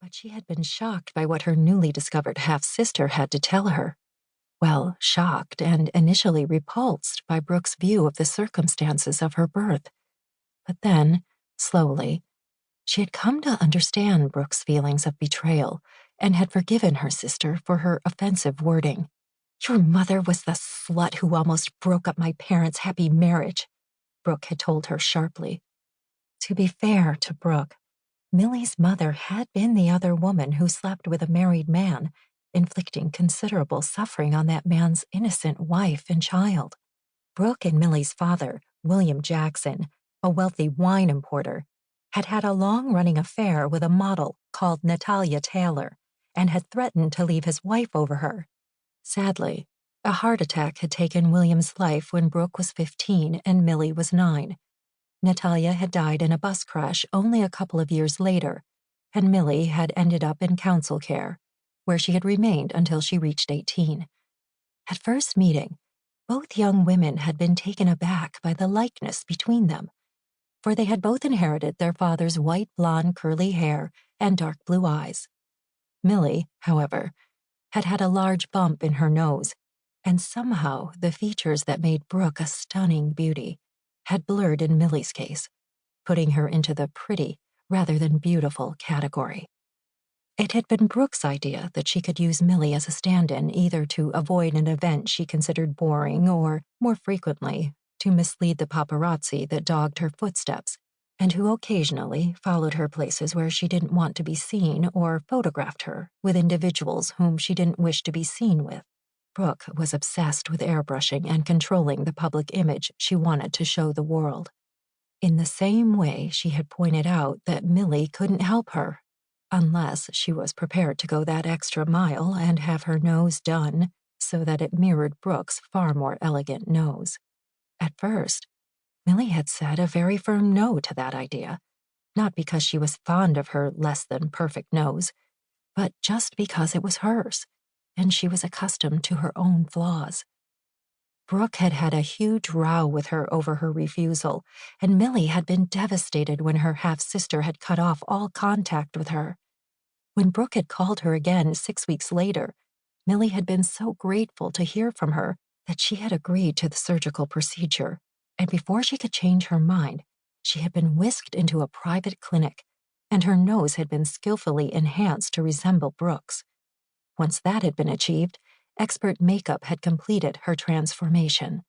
But she had been shocked by what her newly discovered half-sister had to tell her. Well, shocked and initially repulsed by Brooke's view of the circumstances of her birth. But then, slowly, she had come to understand Brooke's feelings of betrayal and had forgiven her sister for her offensive wording. "Your mother was the slut who almost broke up my parents' happy marriage," Brooke had told her sharply. To be fair to Brooke, Millie's mother had been the other woman who slept with a married man, inflicting considerable suffering on that man's innocent wife and child. Brooke and Millie's father, William Jackson, a wealthy wine importer, had had a long-running affair with a model called Natalia Taylor and had threatened to leave his wife over her. Sadly, a heart attack had taken William's life when Brooke was 15 and Millie was 9. Natalia had died in a bus crash only a couple of years later, and Millie had ended up in council care, where she had remained until she reached 18. At first meeting, both young women had been taken aback by the likeness between them, for they had both inherited their father's white blonde curly hair and dark blue eyes. Millie, however, had had a large bump in her nose, and somehow the features that made Brooke a stunning beauty had blurred in Millie's case, putting her into the pretty rather than beautiful category. It had been Brooke's idea that she could use Millie as a stand-in either to avoid an event she considered boring or, more frequently, to mislead the paparazzi that dogged her footsteps and who occasionally followed her places where she didn't want to be seen or photographed her with individuals whom she didn't wish to be seen with. Brooke was obsessed with airbrushing and controlling the public image she wanted to show the world. In the same way, she had pointed out that Millie couldn't help her, unless she was prepared to go that extra mile and have her nose done so that it mirrored Brooke's far more elegant nose. At first, Millie had said a very firm no to that idea, not because she was fond of her less-than-perfect nose, but just because it was hers, and she was accustomed to her own flaws. Brooke had had a huge row with her over her refusal, and Millie had been devastated when her half-sister had cut off all contact with her. When Brooke had called her again 6 weeks later, Millie had been so grateful to hear from her that she had agreed to the surgical procedure, and before she could change her mind, she had been whisked into a private clinic, and her nose had been skillfully enhanced to resemble Brooke's. Once that had been achieved, expert makeup had completed her transformation.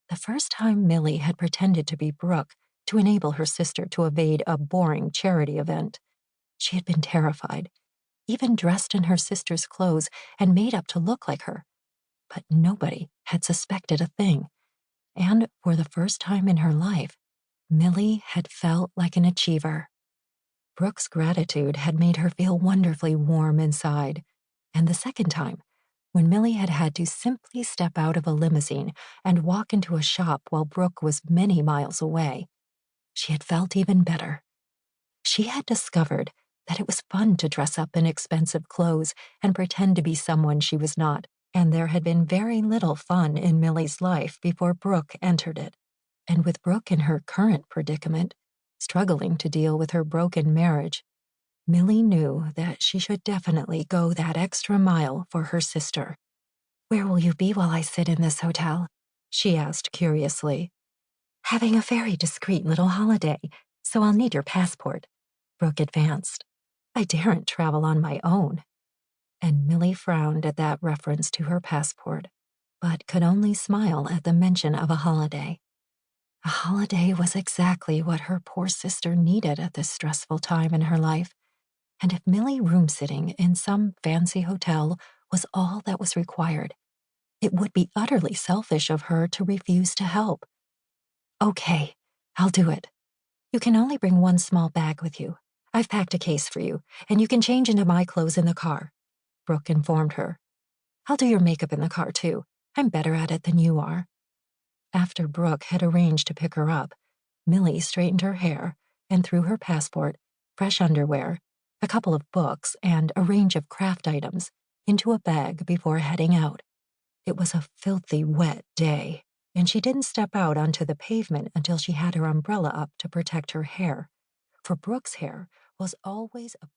The first time Millie had pretended to be Brooke to enable her sister to evade a boring charity event, she had been terrified, even dressed in her sister's clothes and made up to look like her. But nobody had suspected a thing, and for the first time in her life, Millie had felt like an achiever. Brooke's gratitude had made her feel wonderfully warm inside, and the second time, when Millie had had to simply step out of a limousine and walk into a shop while Brooke was many miles away, she had felt even better. She had discovered that it was fun to dress up in expensive clothes and pretend to be someone she was not, and there had been very little fun in Millie's life before Brooke entered it. And with Brooke in her current predicament, struggling to deal with her broken marriage, Millie knew that she should definitely go that extra mile for her sister. "Where will you be while I sit in this hotel?" she asked curiously. "Having a very discreet little holiday, so I'll need your passport," Brooke advanced. "I daren't travel on my own." And Millie frowned at that reference to her passport, but could only smile at the mention of a holiday. A holiday was exactly what her poor sister needed at this stressful time in her life, and if Millie room-sitting in some fancy hotel was all that was required, it would be utterly selfish of her to refuse to help. "Okay, I'll do it. You can only bring one small bag with you. I've packed a case for you, and you can change into my clothes in the car," Brooke informed her. "I'll do your makeup in the car, too. I'm better at it than you are." After Brooke had arranged to pick her up, Millie straightened her hair and threw her passport, fresh underwear, a couple of books, and a range of craft items into a bag before heading out. It was a filthy wet day, and she didn't step out onto the pavement until she had her umbrella up to protect her hair, for Brooke's hair was always a